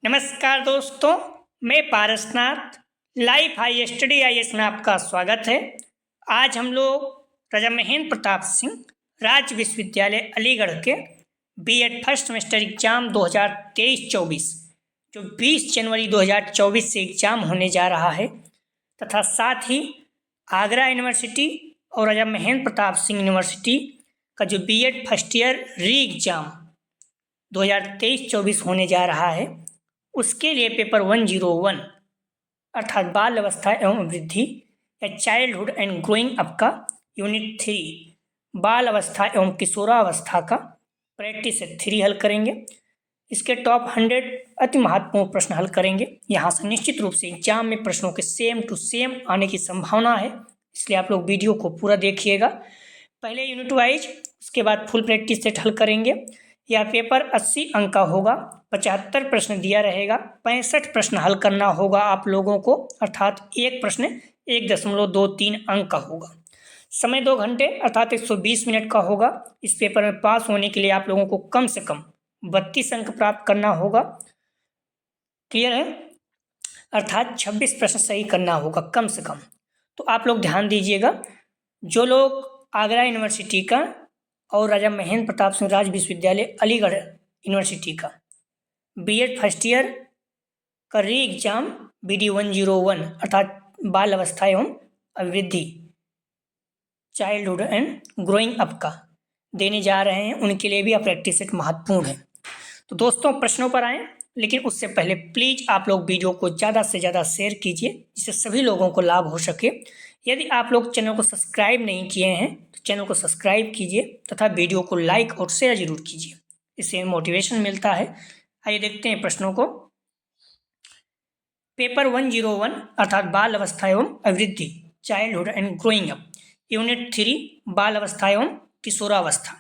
नमस्कार दोस्तों, मैं Parasnath life high study IAS में आपका स्वागत है। आज हम लोग राजा महेंद्र प्रताप सिंह राज्य विश्वविद्यालय अलीगढ़ के B.Ed फर्स्ट सेमेस्टर एग्जाम 2023-24 जो 20 जनवरी 2024 से एग्जाम होने जा रहा है तथा साथ ही आगरा यूनिवर्सिटी और राजा महेंद्र प्रताप सिंह यूनिवर्सिटी का जो B.Ed फर्स्ट ईयर री एग्जाम 2023-24 होने जा रहा है, उसके लिए पेपर 101 अर्थात बाल अवस्था एवं वृद्धि या चाइल्डहुड एंड ग्रोइंग अप का यूनिट 3 बाल अवस्था एवं किशोरावस्था का प्रैक्टिस 3 हल करेंगे। इसके टॉप 100 अति महत्वपूर्ण प्रश्न हल करेंगे। यहाँ से निश्चित रूप से एग्जाम में प्रश्नों के सेम टू सेम आने की संभावना है, इसलिए आप लोग वीडियो को पूरा देखिएगा। पहले यूनिट वाइज, उसके बाद फुल प्रैक्टिस सेट हल करेंगे। यह पेपर 80 अंक का होगा, 75 प्रश्न दिया रहेगा, 65 प्रश्न हल करना होगा आप लोगों को, अर्थात एक प्रश्न 1.23 अंक का होगा। समय 2 घंटे अर्थात 120 मिनट का होगा। इस पेपर में पास होने के लिए आप लोगों को कम से कम 32 अंक प्राप्त करना होगा। क्लियर है? अर्थात 26 प्रश्न सही करना होगा कम से कम। तो आप लोग ध्यान दीजिएगा, जो लोग आगरा यूनिवर्सिटी का और राजा महेंद्र प्रताप सिंह राज्य विश्वविद्यालय अलीगढ़ यूनिवर्सिटी का B.Ed फर्स्ट ईयर का री एग्जाम BD 101 अर्थात बाल अवस्था एवं अभिवृद्धि चाइल्डहुड एंड ग्रोइंग अप का देने जा रहे हैं, उनके लिए भी यह प्रैक्टिस सेट महत्वपूर्ण है। तो दोस्तों, प्रश्नों पर आएँ, लेकिन उससे पहले प्लीज़ आप लोग वीडियो को ज़्यादा से ज़्यादा शेयर कीजिए, जिससे सभी लोगों को लाभ हो सके। यदि आप लोग चैनल को सब्सक्राइब नहीं किए हैं तो चैनल को सब्सक्राइब कीजिए तथा वीडियो को लाइक और शेयर जरूर कीजिए, इससे मोटिवेशन मिलता है। आइए देखते हैं प्रश्नों को। पेपर 101 अर्थात बाल अवस्था एवं अभिवृद्धि childhood and growing up unit 3 बाल अवस्था एवं किशोरावस्था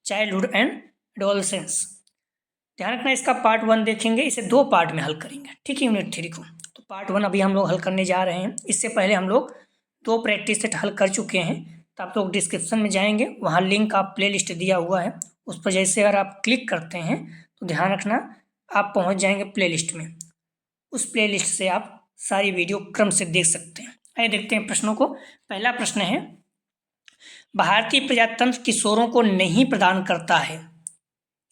चाइल्डहुड एंड एडोलसेंस। ध्यान रखना, इसका पार्ट 1 देखेंगे, इसे 2 पार्ट में हल करेंगे, ठीक है, यूनिट 3 को। तो पार्ट 1 अभी हम लोग हल करने जा रहे हैं। इससे पहले हम लोग 2 प्रैक्टिस सेट हल कर चुके हैं, तो आप लोग डिस्क्रिप्शन में जाएंगे, वहाँ लिंक आप प्ले लिस्ट दिया हुआ है, उस पर जैसे अगर आप क्लिक करते हैं तो ध्यान रखना आप पहुँच जाएंगे प्ले लिस्ट में। उस प्ले लिस्ट से आप सारी वीडियो क्रम से देख सकते हैं। आइए देखते हैं प्रश्नों को। पहला प्रश्न है, भारतीय प्रजातंत्र किशोरों को नहीं प्रदान करता है।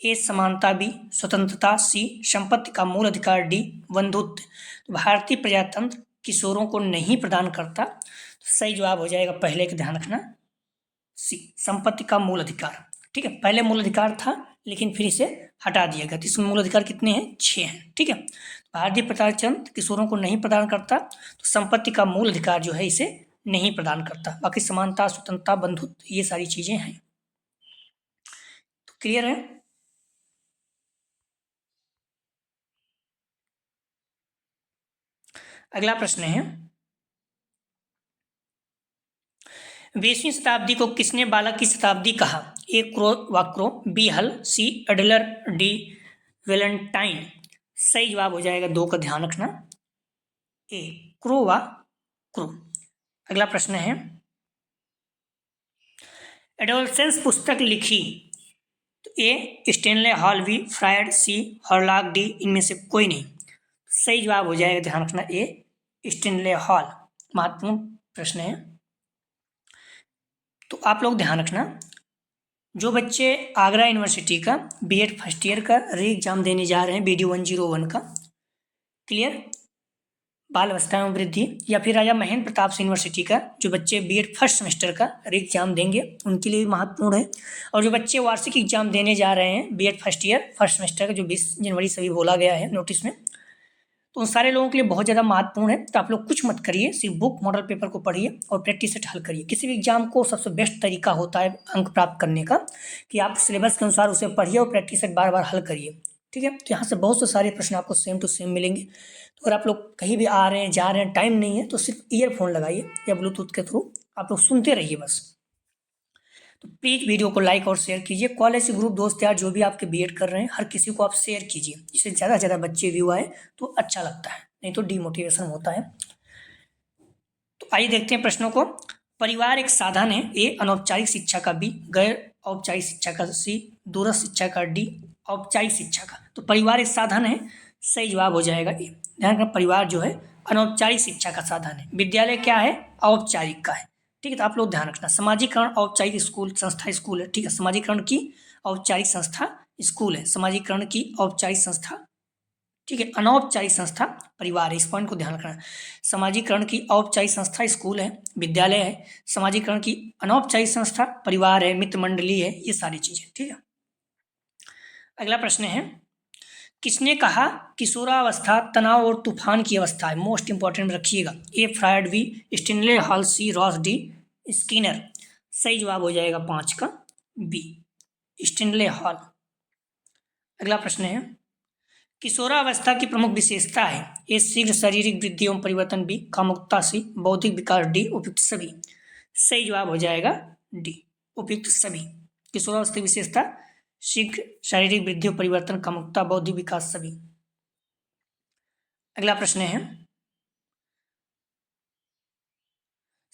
ए समानता, बी स्वतंत्रता, सी संपत्ति का मूल अधिकार, डी बंधुत्व। तो भारतीय प्रजातंत्र किशोरों को नहीं प्रदान करता, तो सही जवाब हो जाएगा पहले का, ध्यान रखना, सी संपत्ति का मूल अधिकार। ठीक है, पहले मूल अधिकार था लेकिन फिर इसे हटा दिया गया, तो इसमें मूल अधिकार कितने हैं? 6 हैं। ठीक है, भारतीय प्रजातंत्र किशोरों को नहीं प्रदान करता, तो संपत्ति का मूल अधिकार जो है इसे नहीं प्रदान करता। बाकी समानता, स्वतंत्रता, बंधुत्व ये सारी चीजें हैं। तो क्लियर है? अगला प्रश्न है, 20वीं शताब्दी को किसने बालक की शताब्दी कहा? ए क्रो, बी हल, सी एडलर, डी वेलेंटाइन। सही जवाब हो जाएगा 2 का, ध्यान रखना, ए क्रो। अगला प्रश्न है, एडोलसेंस पुस्तक लिखी, तो ए स्टेनले हॉल, बी फ्रायड, सी हॉर्लॉक, डी इनमें से कोई नहीं। सही जवाब हो जाएगा, ध्यान रखना, ए स्टेनले हॉल। महत्वपूर्ण प्रश्न है, तो आप लोग ध्यान रखना, जो बच्चे आगरा यूनिवर्सिटी का B.Ed फर्स्ट ईयर का री एग्जाम देने जा रहे हैं BD 101 का, क्लियर, बाल अवस्था एवं वृद्धि, या फिर राजा महेंद्र प्रताप सिंह यूनिवर्सिटी का जो बच्चे B.Ed फर्स्ट सेमेस्टर का री एग्जाम देंगे, उनके लिए भी महत्वपूर्ण है। और जो बच्चे वार्षिक एग्जाम देने जा रहे हैं B.Ed first year first semester का, जो 20 जनवरी से भी बोला गया है नोटिस में, तो उन सारे लोगों के लिए बहुत ज़्यादा महत्वपूर्ण है। तो आप लोग कुछ मत करिए, सिर्फ बुक मॉडल पेपर को पढ़िए और प्रैक्टिस सेट हल करिए। किसी भी एग्जाम को सबसे बेस्ट तरीका होता है अंक प्राप्त करने का कि आप सिलेबस के अनुसार उसे पढ़िए और प्रैक्टिस सेट बार बार हल करिए। ठीक है, तो यहाँ से बहुत से सारे प्रश्न आपको सेम टू सेम मिलेंगे। तो अगर आप लोग कहीं भी आ रहे हैं, जा रहे हैं, टाइम नहीं है, तो सिर्फ ईयरफोन लगाइए या ब्लूटूथ के थ्रू आप लोग सुनते रहिए बस। तो प्लीज़ वीडियो को लाइक और शेयर कीजिए। कॉलेज ग्रुप दोस्त यार जो भी आपके B.Ed कर रहे हैं, हर किसी को आप शेयर कीजिए, जिससे ज़्यादा से ज़्यादा बच्चे व्यू आए तो अच्छा लगता है, नहीं तो डीमोटिवेशन होता है। तो आइए देखते हैं प्रश्नों को। परिवार एक साधन है, ए अनौपचारिक शिक्षा का, बी गैर औपचारिक शिक्षा का, सी दूरस्थ शिक्षा का, डी औपचारिक शिक्षा का। तो परिवार एक साधन है, सही जवाब हो जाएगा ए। ध्यान रखना, परिवार जो है अनौपचारिक शिक्षा का साधन है, विद्यालय क्या है, औपचारिक का है। ठीक है, तो आप लोग ध्यान रखना, समाजीकरण औपचारिक स्कूल संस्था स्कूल है। ठीक है, समाजीकरण की औपचारिक संस्था स्कूल है, समाजीकरण की औपचारिक संस्था, ठीक है, अनौपचारिक संस्था परिवार है। इस पॉइंट को ध्यान रखना। समाजीकरण की औपचारिक संस्था स्कूल है, विद्यालय है। समाजीकरण की अनौपचारिक संस्था परिवार है, मित्र मंडली है, ये सारी चीजें। ठीक है, अगला प्रश्न है, किसने कहा किशोरावस्था तनाव और तूफान की अवस्था है? मोस्ट इंपॉर्टेंट रखिएगा। ए फ्रायड, बी स्टिनले हॉल, सी रॉस, डी स्किनर। सही जवाब हो जाएगा 5 का बी, स्टिनले हॉल। अगला प्रश्न है, किशोरावस्था की प्रमुख विशेषता है? ए शीघ्र शारीरिक वृद्धि एवं परिवर्तन, बी कामुकता, सी बौद्धिक विकास, डी उपयुक्त सभी। सही जवाब हो जाएगा डी उपयुक्त सभी। किशोरावस्था की विशेषता शीघ्र शारीरिक वृद्धि और परिवर्तन, कामुकता, बौद्धिक विकास, सभी। अगला प्रश्न है,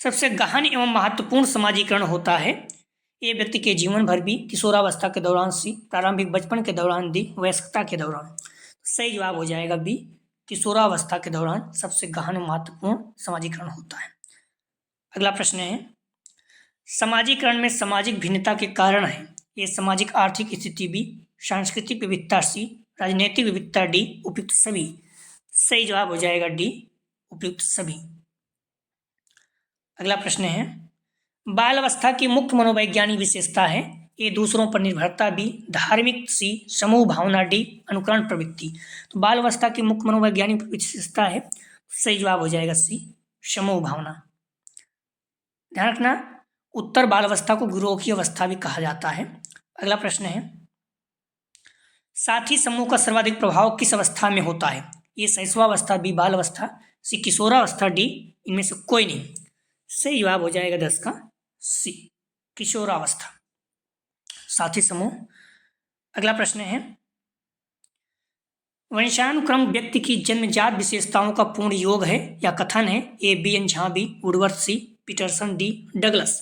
सबसे गहन एवं महत्वपूर्ण समाजीकरण होता है? ए व्यक्ति के जीवन भर, बी किशोरावस्था के दौरान, सी प्रारंभिक बचपन के दौरान, डी वयस्कता के दौरान। सही जवाब हो जाएगा बी किशोरावस्था के दौरान सबसे गहन महत्वपूर्ण समाजीकरण होता है। अगला प्रश्न है, समाजीकरण में सामाजिक भिन्नता के कारण है? ए सामाजिक आर्थिक स्थिति, बी सांस्कृतिक विविधता, सी राजनीतिक विविधता, डी उपयुक्त सभी। सही जवाब हो जाएगा डी उपयुक्त सभी। अगला प्रश्न है, बाल अवस्था की मुख्य मनोवैज्ञानिक विशेषता है? ए दूसरों पर निर्भरता, बी धार्मिक, सी समूह भावना, डी अनुकरण प्रवृत्ति। तो बाल अवस्था की मुख्य मनोवैज्ञानिक विशेषता है, सही जवाब हो जाएगा सी समूह भावना। ध्यान रखना, उत्तर बाल अवस्था को गुरु की अवस्था भी कहा जाता है। अगला प्रश्न है, साथी समूह का सर्वाधिक प्रभाव किस अवस्था में होता है? ए शैशवावस्था, बी बाल अवस्था, सी किशोरावस्था, डी इनमें से कोई नहीं। सही जवाब हो जाएगा 10 का सी किशोरावस्था, साथी समूह। अगला प्रश्न है, वंशानुक्रम व्यक्ति की जन्मजात विशेषताओं का पूर्ण योग है या कथन है? A B N Jha, B Woodworth, C Peterson, D Douglas.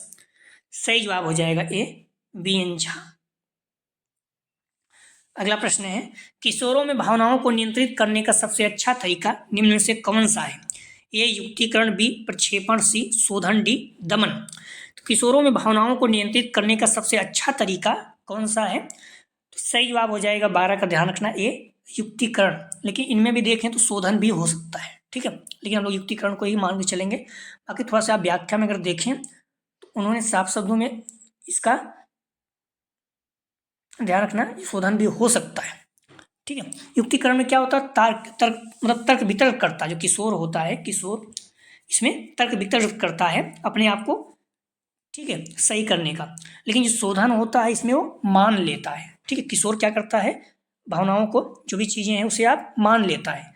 सही जवाब हो जाएगा ए बी एन झा। अगला प्रश्न है, किशोरों में भावनाओं को नियंत्रित करने का सबसे अच्छा तरीका निम्न में से कौन सा है? ए युक्तिकरण, बी प्रक्षेपण, सी शोधन, डी दमन। तो किशोरों में भावनाओं को नियंत्रित करने का सबसे अच्छा तरीका कौन सा है? तो सही जवाब हो जाएगा 12 का, ध्यान रखना, ए युक्तिकरण। लेकिन इनमें भी देखें तो शोधन भी हो सकता है। ठीक है, लेकिन हम लोग युक्तिकरण को ही मान के चलेंगे। बाकी थोड़ा सा आप व्याख्या में अगर देखें तो उन्होंने साफ शब्दों में इसका ध्यान रखना, शोधन भी हो सकता है। ठीक है, युक्तिकरण में क्या होता है, तर्क मतलब तर्क वितर्क करता है। जो किशोर होता है, किशोर इसमें तर्क वितर्क करता है अपने आप को, ठीक है, सही करने का। लेकिन जो शोधन होता है इसमें वो मान लेता है। ठीक है, किशोर क्या करता है, भावनाओं को, जो भी चीजें हैं उसे आप मान लेता है।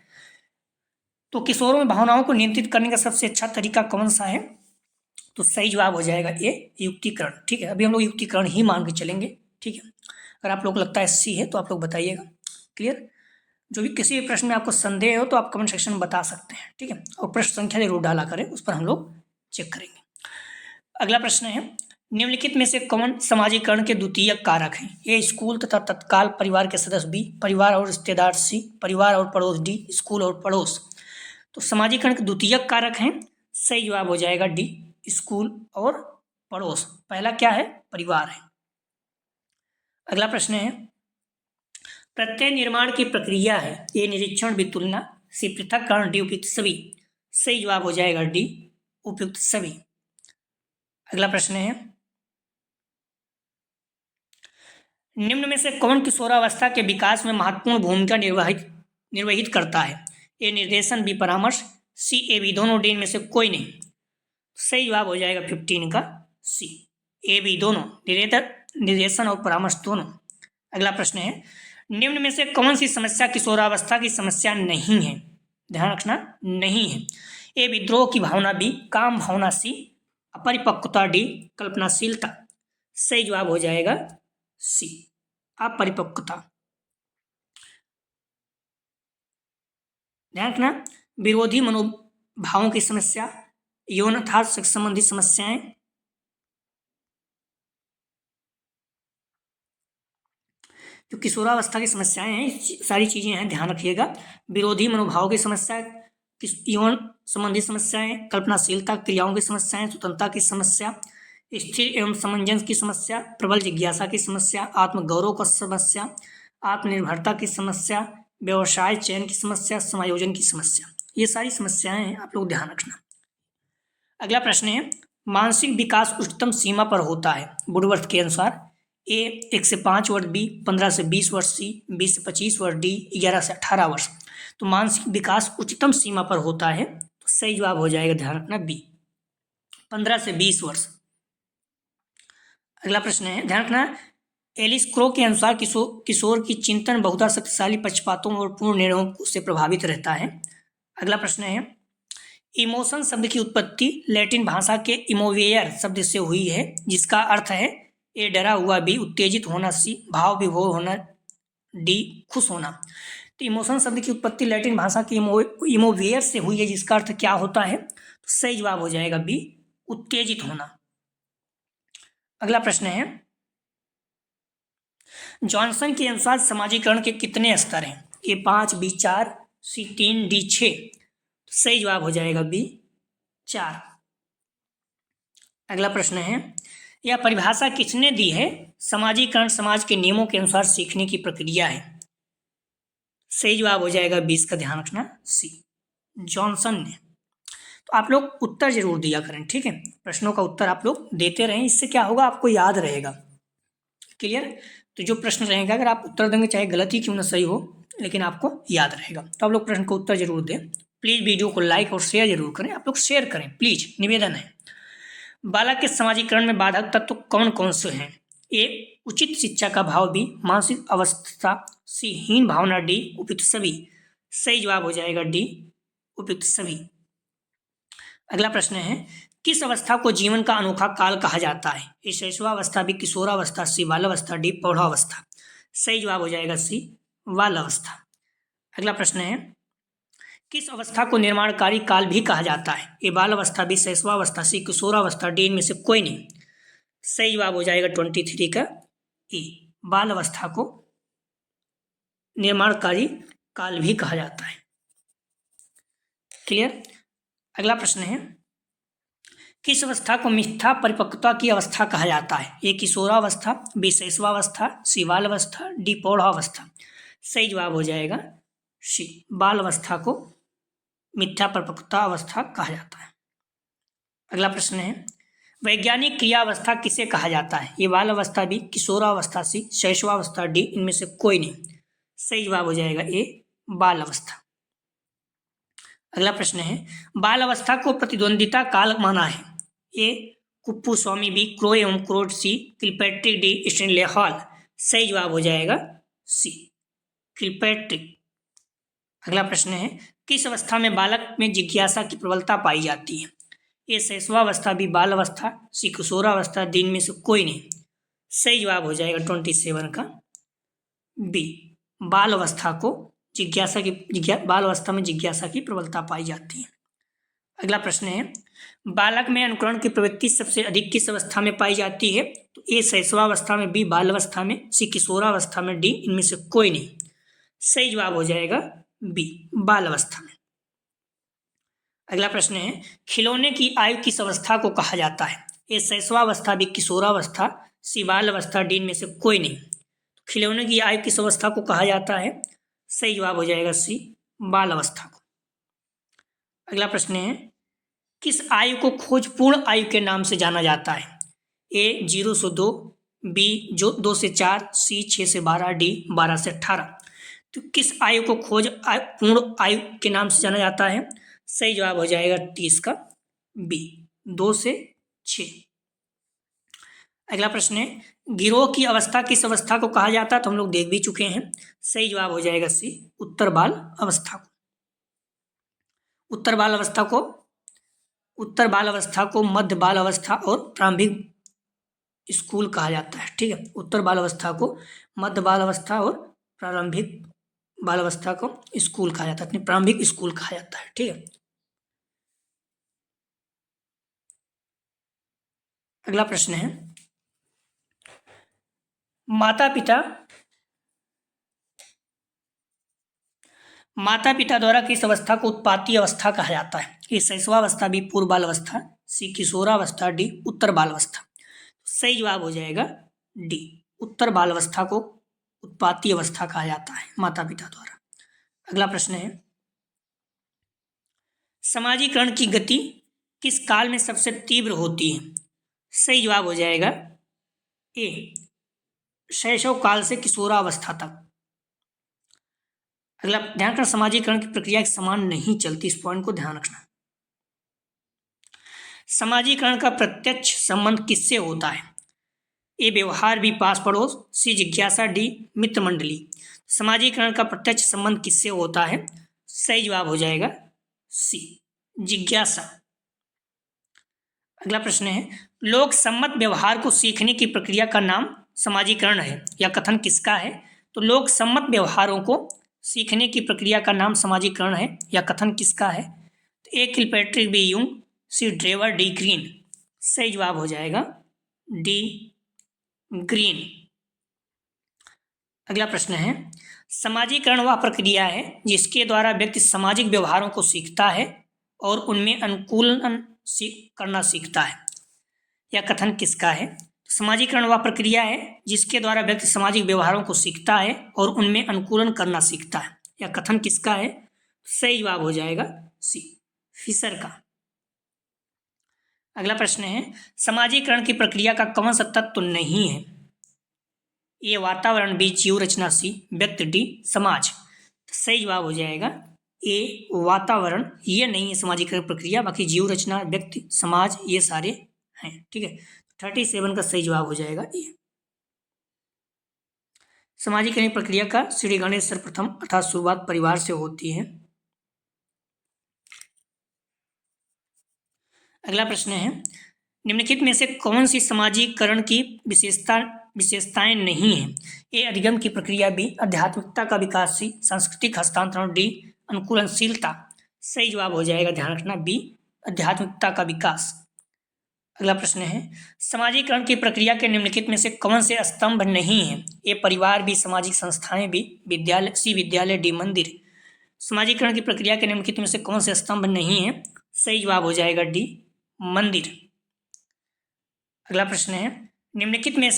तो किशोरों में भावनाओं को नियंत्रित करने का सबसे अच्छा तरीका कौन सा है? तो सही जवाब हो जाएगा ए युक्तिकरण। ठीक है, अभी हम लोग युक्तिकरण ही मान के चलेंगे। ठीक है, अगर आप लोग को लगता है सी है तो आप लोग बताइएगा। क्लियर? जो भी किसी भी प्रश्न में आपको संदेह हो तो आप कमेंट सेक्शन में बता सकते हैं। ठीक है, और प्रश्न संख्या जरूर डाला करें, उस पर हम लोग चेक करेंगे। अगला प्रश्न है, निम्नलिखित में से कौन समाजीकरण के द्वितीय कारक हैं? ए स्कूल तथा तत्काल परिवार के सदस्य, बी परिवार और रिश्तेदार, सी परिवार और पड़ोस, डी स्कूल और पड़ोस। तो समाजीकरण के द्वितीय कारक हैं, सही जवाब हो जाएगा डी स्कूल और पड़ोस। पहला क्या है, परिवार है। अगला प्रश्न है, प्रत्यय निर्माण की प्रक्रिया है? ए निरीक्षण, बी तुलना, सी पृथक्करण, डी उपयुक्त सभी। सही जवाब हो जाएगा डी उपयुक्त सभी। अगला प्रश्न है, निम्न में से कौन किशोरावस्था के विकास में महत्वपूर्ण भूमिका निर्वहित करता है? ए निर्देशन, बी परामर्श, सी ए बी दोनों, डी में से कोई नहीं। सही जवाब हो जाएगा 15 का सी ए बी दोनों, निर्देशन और परामर्श दोनों। अगला प्रश्न है, निम्न में से कौन सी समस्या किशोरावस्था की समस्या नहीं है? ध्यान रखना, नहीं है। ए विद्रोह की भावना, बी काम भावना, सी अपरिपक्वता, डी कल्पनाशीलता। सही जवाब हो जाएगा सी अपरिपक्वता। ध्यान रखना, विरोधी मनोभावों की समस्या, यौन अर्थात सेक्स संबंधी समस्याएं, जो किशोरावस्था की समस्याएं हैं, सारी चीज़ें हैं, ध्यान रखिएगा। विरोधी मनोभाव की समस्या, यौन संबंधी समस्याएं, कल्पनाशीलता, क्रियाओं की समस्याएं, स्वतंत्रता की समस्या, स्थिर एवं समंजस की समस्या, प्रबल जिज्ञासा की समस्या, आत्मगौरव की समस्या, आत्मनिर्भरता की समस्या, व्यवसाय चयन की समस्या, समायोजन की समस्या, ये सारी समस्याएं हैं, आप लोग ध्यान रखना। अगला प्रश्न है, मानसिक विकास उच्चतम सीमा पर होता है वुडवर्थ के अनुसार। ए 1 से 5 वर्ष, बी 15 से 20 वर्ष, सी 20 से 25 वर्ष, डी 11 से 18 वर्ष। तो मानसिक विकास उच्चतम सीमा पर होता है, तो सही जवाब हो जाएगा, ध्यान रखना, बी 15 से 20 वर्ष। अगला प्रश्न है, ध्यान रखना, एलिस क्रो के अनुसार किशोर की चिंतन बहुधा शक्तिशाली पक्षपातों और पूर्ण निर्णयों से प्रभावित रहता है। अगला प्रश्न है, इमोशन शब्द की उत्पत्ति लैटिन भाषा के इमोवेयर शब्द से हुई है, जिसका अर्थ है ए डरा हुआ, बी उत्तेजित होना, सी भाव विभोर होना, डी खुश होना। तो इमोशन शब्द की उत्पत्ति लैटिन भाषा के इमोवेयर से हुई है, जिसका अर्थ क्या होता है, तो सही जवाब हो जाएगा बी उत्तेजित होना। अगला प्रश्न है, जॉनसन के अनुसार समाजीकरण के कितने स्तर हैं? ए 5, बी 4, सी 3, डी 6। तो सही जवाब हो जाएगा बी 4। अगला प्रश्न है, यह परिभाषा किसने दी है? समाजीकरण समाज के नियमों के अनुसार सीखने की प्रक्रिया है। सही जवाब हो जाएगा 20 का, ध्यान रखना, सी जॉनसन ने। तो आप लोग उत्तर जरूर दिया करें, ठीक है, प्रश्नों का उत्तर आप लोग देते रहें, इससे क्या होगा, आपको याद रहेगा। क्लियर? तो जो प्रश्न रहेगा, अगर आप उत्तर देंगे, चाहे गलत ही क्यों ना सही हो, लेकिन आपको याद रहेगा। तो आप लोग प्रश्न का उत्तर जरूर दें। प्लीज वीडियो को लाइक और शेयर जरूर करें, आप लोग शेयर करें प्लीज, निवेदन है। बालक के समाजीकरण में बाधक तत्व कौन कौन से हैं? ए उचित शिक्षा का भाव, बी मानसिक अवस्था, सी हीन भावना, डी उपयुक्त सभी। सही जवाब हो जाएगा डी उपयुक्त सभी। अगला प्रश्न है, किस अवस्था को जीवन का अनोखा काल कहा जाता है? ए शैशवावस्था, बी किशोरावस्था, सी बालावस्था, डी प्रौढ़ावस्था। सही जवाब हो जाएगा सी बालावस्था। अगला प्रश्न है, किस अवस्था को निर्माणकारी काल भी कहा जाता है? ए बाल अवस्था, बी शैशवावस्था, सी किशोरावस्था, डी इनमें से कोई नहीं। सही जवाब हो जाएगा 23 का ए, बाल अवस्था को निर्माणकारी काल भी कहा जाता है। क्लियर? अगला प्रश्न है, किस अवस्था को मिथ्या परिपक्वता की अवस्था कहा जाता है? ए किशोरावस्था, बी शैशवावस्था, सी बाल अवस्था, डी प्रौढ़ावस्था। सही जवाब हो जाएगा सी बाल अवस्था को मिथ्या परिपक्वता अवस्था कहा जाता है। अगला प्रश्न है, वैज्ञानिक क्रियावस्था किसे कहा जाता है? ये बाल अवस्था, बी किशोरावस्था, सी शैशवावस्था, डी इनमें से कोई नहीं। सही जवाब हो जाएगा ए बाल अवस्था। अगला प्रश्न है, बाल अवस्था को प्रतिद्वंदिता काल माना है? ए कुप्पू स्वामी, बी क्रो एवं क्रोड, सी किलपैट्रिक, डी स्टेनले हॉल। सही जवाब हो जाएगा सी किलपैट्रिक। अगला प्रश्न है, किस अवस्था में बालक में जिज्ञासा की प्रबलता पाई जाती है? ए शैशवावस्था, बी बाल अवस्था, सी किशोरावस्था, डी इनमें से कोई नहीं। सही जवाब हो जाएगा 27 का बी बाल अवस्था को बाल अवस्था में जिज्ञासा की प्रबलता पाई जाती है। अगला प्रश्न है, बालक में अनुकरण की प्रवृत्ति सबसे अधिक किस अवस्था में पाई जाती है? तो ए शैशवावस्था में, बी बाल अवस्था में, सी किशोरावस्था में, डी इनमें से कोई नहीं। सही जवाब हो जाएगा बी बाल अवस्था में। अगला प्रश्न है, खिलौने की आयु किस अवस्था को कहा जाता है? ए शैशवावस्था, बी किशोरावस्था, सी बाल अवस्था, डी इनमें से कोई नहीं। खिलौने की आयु किस अवस्था को कहा जाता है? सही जवाब हो जाएगा सी बाल अवस्था को। अगला प्रश्न है, किस आयु को खोजपूर्ण आयु के नाम से जाना जाता है? ए 0 से 2, बी 2 से 4, सी 6 से 12, डी 12 से 18। तो किस आयु को पूर्ण आयु के नाम से जाना जाता है? सही जवाब हो जाएगा 30 का बी 2 से 6। अगला प्रश्न है, गिरोह की अवस्था किस अवस्था को कहा जाता है? तो हम लोग देख भी चुके हैं। सही जवाब हो जाएगा सी उत्तर बाल अवस्था को। उत्तर बाल अवस्था को मध्य बाल अवस्था और प्रारंभिक स्कूल कहा जाता है, ठीक है। उत्तर बाल अवस्था को मध्य बाल अवस्था और प्रारंभिक बाल अवस्था को स्कूल कहा जाता है, प्रारंभिक स्कूल कहा जाता है, ठीक है। अगला प्रश्न है, माता पिता माता पिता द्वारा किस अवस्था को उत्पाती अवस्था कहा जाता है? ए शैशवावस्था, बी पूर्व बाल अवस्था, सी किशोरावस्था, डी उत्तर बाल अवस्था। सही जवाब हो जाएगा डी, उत्तर बाल अवस्था को उत्पाती अवस्था कहा जाता है माता पिता द्वारा। अगला प्रश्न है, समाजीकरण की गति किस काल में सबसे तीव्र होती है? सही जवाब हो जाएगा ए, शैशव काल से किशोरावस्था तक। अगला, ध्यान रखना समाजीकरण की प्रक्रिया एक समान नहीं चलती, इस पॉइंट को ध्यान रखना। समाजीकरण का प्रत्यक्ष संबंध किससे होता है? ए व्यवहार, बी पास पड़ोस, सी जिज्ञासा, डी मित्र मंडली। समाजीकरण का प्रत्यक्ष संबंध किससे होता है? सही जवाब हो जाएगा सी, जिज्ञासा। अगला प्रश्न है, लोक सम्मत व्यवहार को सीखने की प्रक्रिया का नाम समाजीकरण है, यह कथन किसका है? तो लोक सम्मत व्यवहारों को सीखने की प्रक्रिया का नाम समाजीकरण है, यह कथन किसका है? तो ए किलपैट्रिक, बी यूंग, सी ड्रेवर, डी ग्रीन। सही जवाब हो जाएगा डी ग्रीन। अगला प्रश्न है, समाजीकरण वह प्रक्रिया है जिसके द्वारा व्यक्ति सामाजिक व्यवहारों को सीखता है और उनमें अनुकूलन करना सीखता है, यह कथन किसका है? समाजीकरण वह प्रक्रिया है जिसके द्वारा व्यक्ति सामाजिक व्यवहारों को सीखता है और उनमें अनुकूलन करना सीखता है, यह कथन किसका है? सही जवाब हो जाएगा सी, फिशर का। अगला प्रश्न है, समाजीकरण की प्रक्रिया का कौन सा तत्व नहीं है? ए वातावरण, बी जीव रचना, सी व्यक्ति, डी समाज। सही जवाब हो जाएगा ए वातावरण, ये नहीं है समाजीकरण प्रक्रिया, बाकी जीव रचना, व्यक्ति, समाज ये सारे हैं। ठीक है, 37 का सही जवाब हो जाएगा ए। समाजीकरण प्रक्रिया का श्री गणेश सर्वप्रथम अर्थात शुरुआत परिवार से होती है। अगला प्रश्न है, निम्नलिखित में से कौन सी समाजीकरण की विशेषताएं नहीं है? ए अधिगम की प्रक्रिया, बी आध्यात्मिकता का विकास, सी सांस्कृतिक हस्तांतरण, डी अनुकूलनशीलता। सही जवाब हो जाएगा, ध्यान रखना, बी आध्यात्मिकता का विकास। अगला प्रश्न है, समाजीकरण की प्रक्रिया के निम्नलिखित में से कौन से स्तंभ नहीं है? ए परिवार, बी सामाजिक संस्थाएं, बी विद्यालय, सी विद्यालय, डी मंदिर। समाजीकरण की प्रक्रिया के निम्नलिखित में से कौन से स्तंभ नहीं है? सही जवाब हो जाएगा डी मंदिर। अगला प्रश्न है, निम्नलिखित में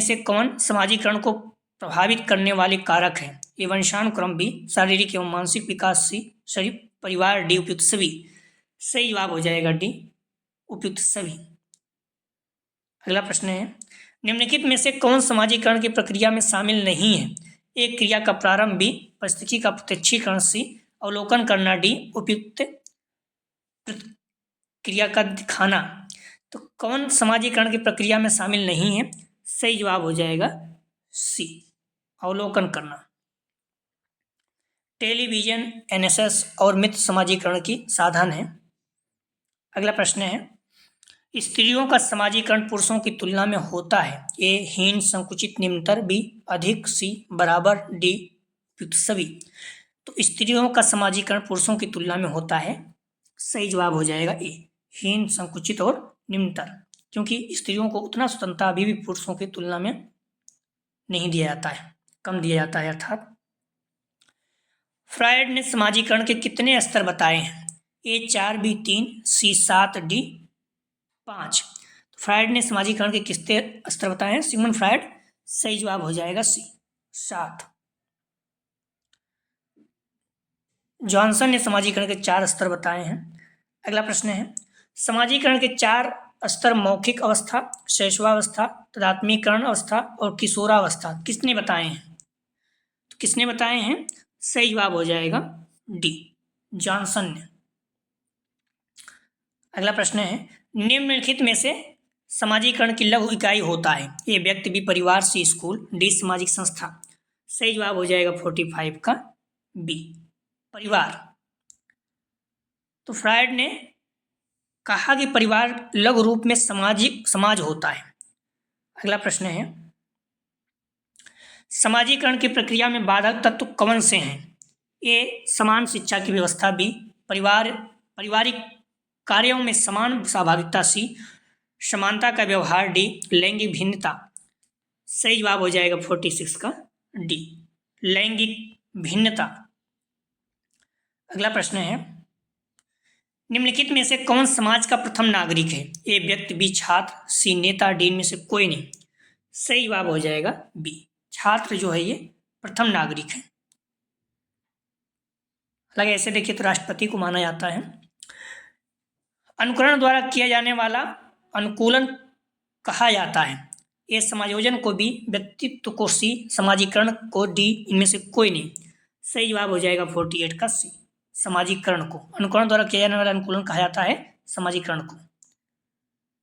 से कौन समाजीकरण को प्रभावित करने वाले कारक हैं? ए वंशानुक्रम, बी शारीरिक एवं मानसिक विकास, सी शरीर परिवार, डी उपयुक्त सभी। सही जवाब हो जाएगा डी उपयुक्त सभी। अगला प्रश्न है, निम्नलिखित में से कौन समाजीकरण की प्रक्रिया में शामिल नहीं है? ए क्रिया का प्रारंभ, बी परिस्थिति का प्रत्यक्षीकरण, सी अवलोकन करना, डी उपयुक्त क्रिया का दिखाना। तो कौन समाजीकरण की प्रक्रिया में शामिल नहीं है? सही जवाब हो जाएगा सी अवलोकन करना। टेलीविजन, एनएसएस और मित्र समाजीकरण की साधन है। अगला प्रश्न है, स्त्रियों का समाजीकरण पुरुषों की तुलना में होता है? ए हीन, संकुचित, निम्नतर, बी अधिक, सी बराबर, डी उपयुक्त सभी। तो स्त्रियों का समाजीकरण पुरुषों की तुलना में होता है, सही जवाब हो जाएगा ए हीन, संकुचित और निम्नतर, क्योंकि स्त्रियों को उतना स्वतंत्रता अभी भी पुरुषों की तुलना में नहीं दिया जाता है, कम दिया जाता है। अर्थात फ्रायड ने समाजीकरण के कितने स्तर बताए हैं? A 4, B 3, C 7, D 5। Freud ने समाजीकरण के कितने स्तर बताए हैं? Sigmund Freud. सही जवाब हो जाएगा सी 7। जॉनसन ने समाजीकरण के 4 स्तर बताए हैं। अगला प्रश्न है, समाजीकरण के 4 स्तर मौखिक अवस्था, शैशवावस्था, तदात्मीकरण अवस्था और किशोरावस्था किसने बताए हैं? तो किसने बताए हैं? सही जवाब हो जाएगा डी जॉनसन ने। अगला प्रश्न है, निम्नलिखित में से समाजीकरण की लघु इकाई होता है? ए व्यक्ति, बी परिवार, सी स्कूल, डी सामाजिक संस्था। सही जवाब हो जाएगा 45 का बी परिवार। तो फ्रायड ने कहा कि परिवार लघु रूप में समाज होता है। अगला प्रश्न है, समाजीकरण की प्रक्रिया में बाधक तत्व कौन से हैं? ए समान शिक्षा की व्यवस्था, बी पारिवारिक कार्यों में समान सहभागिता, सी समानता का व्यवहार, डी लैंगिक भिन्नता। सही जवाब हो जाएगा 46 का डी लैंगिक भिन्नता। अगला प्रश्न है, निम्नलिखित में से कौन समाज का प्रथम नागरिक है? ए व्यक्ति, बी छात्र, सी नेता, डी में से कोई नहीं। सही जवाब हो जाएगा बी, छात्र जो है ये प्रथम नागरिक है। हालांकि ऐसे देखिए तो राष्ट्रपति को माना जाता है। अनुकरण द्वारा किया जाने वाला अनुकूलन कहा जाता है। ए समायोजन को बी, व्यक्तित्व को सी, समाजीकरण को डी, इनमें से कोई नहीं। सही जवाब हो जाएगा 48 का सी, समाजीकरण को। अनुकरण द्वारा किया जाने वाला अनुकूलन कहा जाता है समाजीकरण को।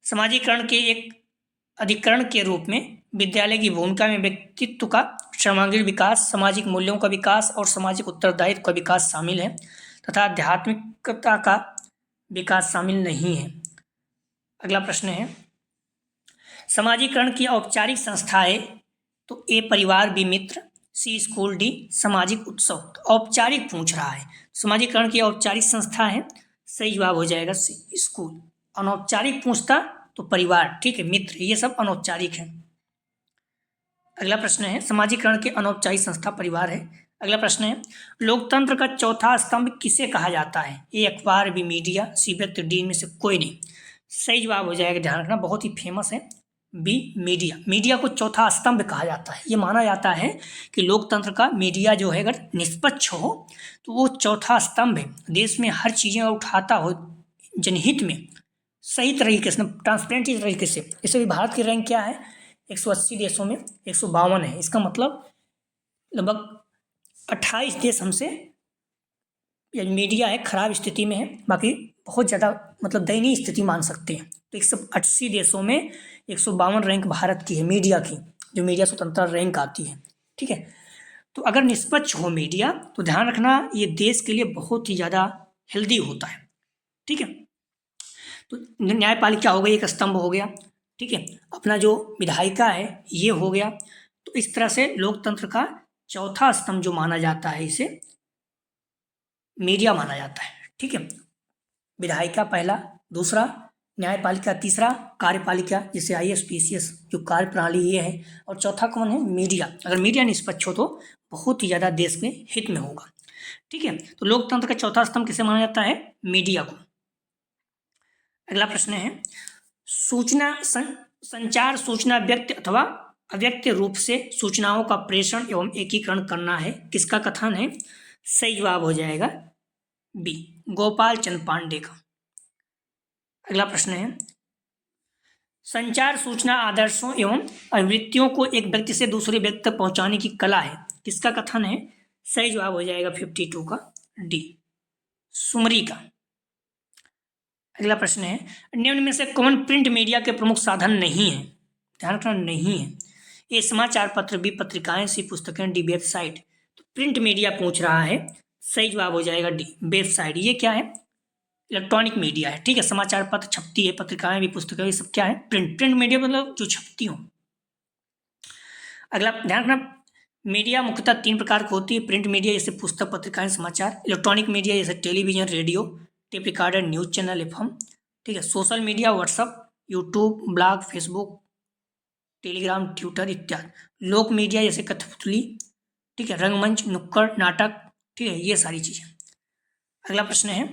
समाजीकरण के एक अधिकरण के रूप में विद्यालय की भूमिका में व्यक्तित्व का सर्वांगीण विकास, सामाजिक मूल्यों का विकास और सामाजिक उत्तरदायित्व का विकास शामिल है तथा आध्यात्मिकता का विकास शामिल नहीं है। अगला प्रश्न है, समाजीकरण की औपचारिक संस्था है तो ए परिवार, बी मित्र, सी स्कूल, डी सामाजिक उत्सव। तो औपचारिक पूछ रहा है, समाजीकरण की औपचारिक संस्था है, सही जवाब हो जाएगा सी स्कूल। अनौपचारिक पूछता तो परिवार, ठीक है, मित्र, ये सब अनौपचारिक है। अगला प्रश्न है, समाजीकरण की अनौपचारिक संस्था परिवार है। अगला प्रश्न है, लोकतंत्र का चौथा स्तंभ किसे कहा जाता है? ए अखबार, बी मीडिया, सी व्यक्ति, डी में से कोई नहीं। सही जवाब हो जाएगा, ध्यान रखना, बहुत ही फेमस है, बी मीडिया। मीडिया को चौथा स्तंभ कहा जाता है। ये माना जाता है कि लोकतंत्र का मीडिया जो है अगर निष्पक्ष हो तो वो चौथा स्तंभ है, देश में हर चीज़ें उठाता हो जनहित में, सही तरीके से, ट्रांसपेरेंट तरीके से। इसे भी भारत की रैंक क्या है? 180 देशों में 152 है। इसका मतलब लगभग 28 देश हमसे, मीडिया है खराब स्थिति में है, बाकी बहुत ज़्यादा मतलब दयनीय स्थिति मान सकते हैं। तो 180 देशों में 152 रैंक भारत की है मीडिया की, जो मीडिया स्वतंत्रता रैंक आती है, ठीक है। तो अगर निष्पक्ष हो मीडिया तो ध्यान रखना ये देश के लिए बहुत ही ज़्यादा हेल्दी होता है, ठीक है। तो न्यायपालिका हो गई, एक स्तंभ हो गया, ठीक है। अपना जो विधायिका है ये हो गया। तो इस तरह से लोकतंत्र का चौथा स्तंभ जो माना जाता है इसे मीडिया माना जाता है, ठीक है। विधायिका पहला, दूसरा न्यायपालिका, तीसरा कार्यपालिका जैसे IAS PCS जो कार्य प्रणाली ये है, और चौथा कौन है? मीडिया। अगर मीडिया निष्पक्ष हो तो बहुत ही ज़्यादा देश में हित में होगा, ठीक है। तो लोकतंत्र का चौथा स्तंभ किसे माना जाता है? मीडिया को। अगला प्रश्न है, संचार सूचना व्यक्त अथवा अव्यक्त रूप से सूचनाओं का प्रेषण एवं एकीकरण करना है, किसका कथन है? सही जवाब हो जाएगा बी, गोपाल चंद पांडे का। अगला प्रश्न है, संचार सूचना आदर्शों एवं अभिवृत्तियों को एक व्यक्ति से दूसरे व्यक्ति तक पहुंचाने की कला है, किसका कथन है? सही जवाब हो जाएगा 52 का डी, सुमरी का। अगला प्रश्न है, निम्न में से कौन प्रिंट मीडिया के प्रमुख साधन नहीं है? ध्यान रखना, नहीं है। ए समाचार पत्र, बी पत्रिकाएं, सी पुस्तकें, डी वेबसाइट। तो प्रिंट मीडिया पूछ रहा है, सही जवाब हो जाएगा डी, वेबसाइट। ये क्या है? इलेक्ट्रॉनिक मीडिया है, ठीक है। समाचार पत्र छपती है, पत्रिकाएं भी, पुस्तकें, ये सब क्या है? प्रिंट मीडिया मतलब जो छपती हो। अगला ध्यान रखना, मीडिया मुख्यतः 3 प्रकार की होती है। प्रिंट मीडिया जैसे पुस्तक, पत्रिकाएं, समाचार। इलेक्ट्रॉनिक मीडिया जैसे television, radio, tape recorder, news channel, FM, ठीक है। Social media, WhatsApp, YouTube, blog, Facebook, Telegram, Twitter इत्यादि। लोक मीडिया जैसे कठपुतली, ठीक है, रंगमंच, नुक्कड़ नाटक, ठीक है, ये सारी चीज़ें। अगला प्रश्न है,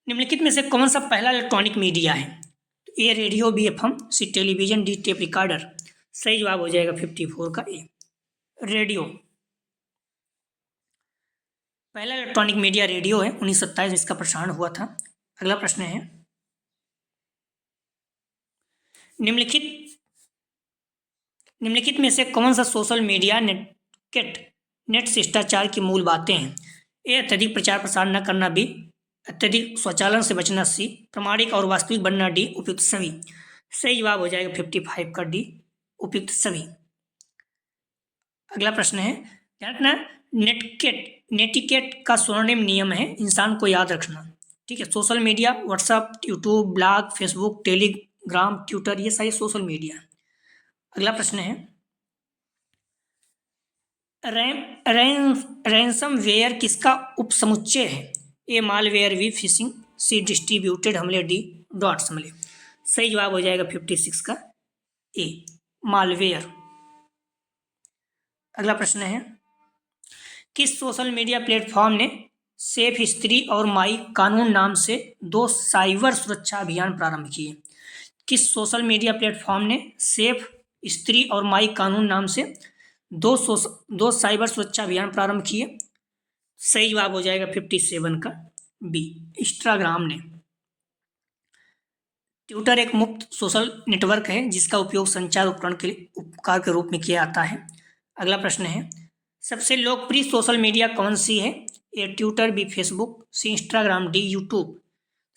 निम्नलिखित में से कौन सा पहला इलेक्ट्रॉनिक मीडिया है? ए रेडियो, बी FM, सी टेलीविजन, डी टेप रिकॉर्डर। सही जवाब हो जाएगा 54 का ए, रेडियो। पहला इलेक्ट्रॉनिक मीडिया रेडियो है, 1927 में इसका प्रसारण हुआ था। अगला प्रश्न है, निम्नलिखित में से कौन सा सोशल मीडिया नेट शिष्टाचार की मूल बातें हैं? ए अत्यधिक प्रचार प्रसार न करना, बी अत्यधिक स्वचालन से बचना, सी प्रामाणिक और वास्तविक बनना, डी उपयुक्त सभी। सही जवाब हो जाएगा 55 का डी, उपयुक्त सभी। अगला प्रश्न है, ध्यान रखना, नेटिकेट का स्वर्णिम नियम है, इंसान को याद रखना, ठीक है। Social media, WhatsApp, YouTube, blog, Facebook, Telegram, Twitter, ये सारे सोशल मीडिया। अगला प्रश्न है, रैंसमवेयर किसका उपसमुच्चय है? ए मालवेयर, बी फिशिंग, सी डिस्ट्रीब्यूटेड हमले, डी डॉट्स हमले। सही जवाब हो जाएगा 56 का ए, मालवेयर। अगला प्रश्न है, किस सोशल मीडिया प्लेटफॉर्म ने सेफ स्त्री और माई कानून नाम से 2 साइबर सुरक्षा अभियान प्रारंभ किए? किस सोशल मीडिया प्लेटफॉर्म ने सेफ स्त्री और माई कानून नाम से दो साइबर सुरक्षा अभियान प्रारंभ किए? सही जवाब हो जाएगा 57 का बी, इंस्टाग्राम ने। ट्विटर एक मुफ्त सोशल नेटवर्क है जिसका उपयोग संचार उपकरण के रूप में किया जाता है। अगला प्रश्न है, सबसे लोकप्रिय सोशल मीडिया कौन सी है? A Twitter, B Facebook, C Instagram, D YouTube.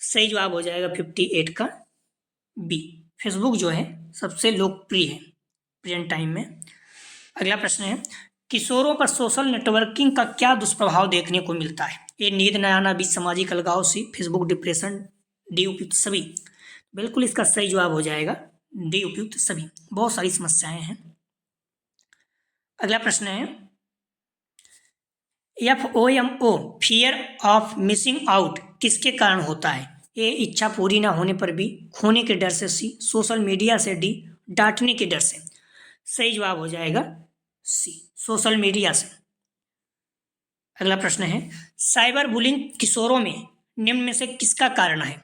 सही जवाब हो जाएगा 58 का बी, फेसबुक जो है सबसे लोकप्रिय है प्रेजेंट टाइम में। अगला प्रश्न है, किशोरों पर सोशल नेटवर्किंग का क्या दुष्प्रभाव देखने को मिलता है? ए नींद न आना, बी सामाजिक अलगाव, सी फेसबुक डिप्रेशन, डी उपयुक्त सभी। बिल्कुल इसका सही जवाब हो जाएगा डी उपयुक्त सभी। बहुत सारी समस्याएं हैं। अगला प्रश्न है, FOMO fear of missing out किसके कारण होता है? ए इच्छा पूरी ना होने पर भी, खोने के डर से, सी सोशल मीडिया से, डी डांटने के डर से। सही जवाब हो जाएगा सी, सोशल मीडिया से। अगला प्रश्न है, साइबर बुलिंग किशोरों में निम्न में से किसका कारण है?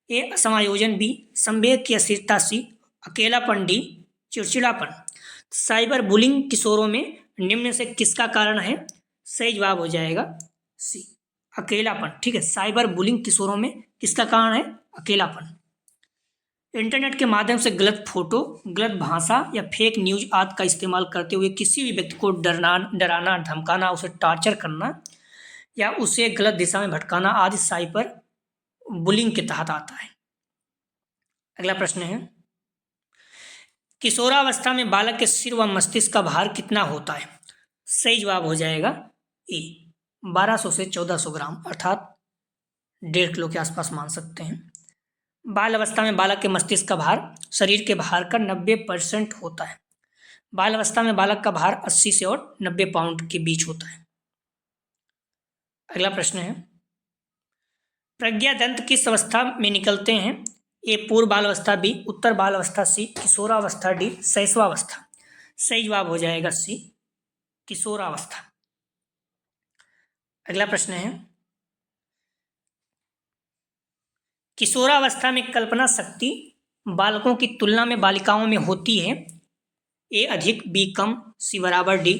ए असमायोजन, बी संवेग की अस्थिरता, सी अकेलापन, डी चिड़चिड़ापन। साइबर बुलिंग किशोरों में निम्न में से किसका कारण है? सही जवाब हो जाएगा सी, अकेलापन। ठीक है, साइबर बुलिंग किशोरों में किसका कारण है? अकेलापन। इंटरनेट के माध्यम से गलत फोटो, गलत भाषा या फेक न्यूज आदि का इस्तेमाल करते हुए किसी भी व्यक्ति को डराना, धमकाना, उसे टॉर्चर करना या उसे गलत दिशा में भटकाना आदि साइबर बुलिंग के तहत आता है। अगला प्रश्न है, किशोरावस्था में बालक के सिर व मस्तिष्क का भार कितना होता है? सही जवाब हो जाएगा ए 1200 से 1400 ग्राम, अर्थात 1.5 किलो के आसपास मान सकते हैं। बाल अवस्था में बालक के मस्तिष्क का भार शरीर के भार का 90% होता है। बाल अवस्था में बालक का भार 80 से और 90 पाउंड के बीच होता है। अगला प्रश्न है, प्रज्ञा दंत किस अवस्था में निकलते हैं? ए पूर्व बाल अवस्था, बी उत्तर बाल अवस्था, सी किशोरावस्था, डी शैशवावस्था। सही जवाब हो जाएगा सी, किशोरावस्था। अगला प्रश्न है, किशोरावस्था में कल्पना शक्ति बालकों की तुलना में बालिकाओं में होती है? ए अधिक, बी कम, सी बराबर, डी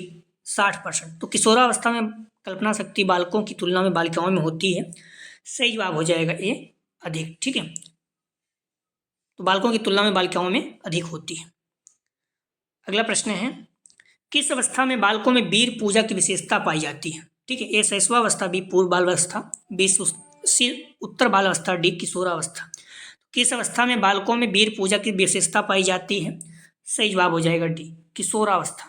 60%। तो किशोरावस्था में कल्पना शक्ति बालकों की तुलना में बालिकाओं में होती है। सही जवाब हो जाएगा ए अधिक। ठीक है, तो बालकों की तुलना में बालिकाओं में अधिक होती है। अगला प्रश्न है, किस अवस्था में बालकों में वीर पूजा की विशेषता पाई जाती है? ठीक है, ए शैशवावस्था, बी पूर्व बाल अवस्था, बी सी उत्तर बाल अवस्था, डी किशोरावस्था। किस अवस्था में बालकों में वीर पूजा की विशेषता पाई जाती है? सही जवाब हो जाएगा डी किशोरावस्था।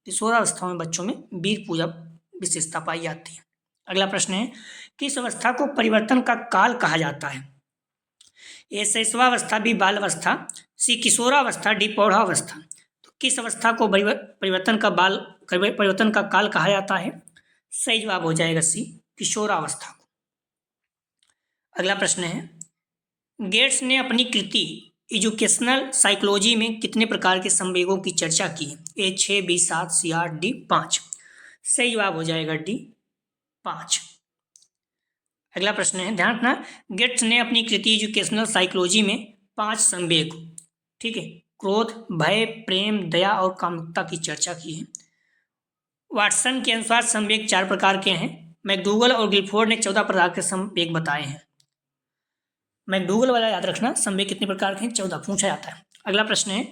किशोरावस्था में बच्चों में वीर पूजा विशेषता पाई जाती है। अगला प्रश्न है, किस अवस्था को परिवर्तन का काल कहा जाता है? ए शैशवावस्था, बी बाल अवस्था, सी किशोरावस्था, डी प्रौढ़ावस्था। तो किस अवस्था को परिवर्तन का काल कहा जाता है? सही जवाब हो जाएगा सी, किशोरावस्था को। अगला प्रश्न है, गेट्स ने अपनी कृति एजुकेशनल साइकोलॉजी में कितने प्रकार के संवेगों की चर्चा की है? ए 6, बी 7, सी 8, डी 5। सही जवाब हो जाएगा डी 5। अगला प्रश्न है, ध्यान रखना, गेट्स ने अपनी कृति एजुकेशनल साइकोलॉजी में 5 संवेग, ठीक है, क्रोध, भय, प्रेम, दया और कामुकता की चर्चा की है। वाटसन के अनुसार संवेग 4 प्रकार के हैं। मैकडूगल और गिलफोर्ड ने 14 प्रकार के संवेग बताए हैं। मैकडूगल वाला याद रखना, संवेग कितने प्रकार के हैं? 14 पूछा जाता है। अगला प्रश्न है,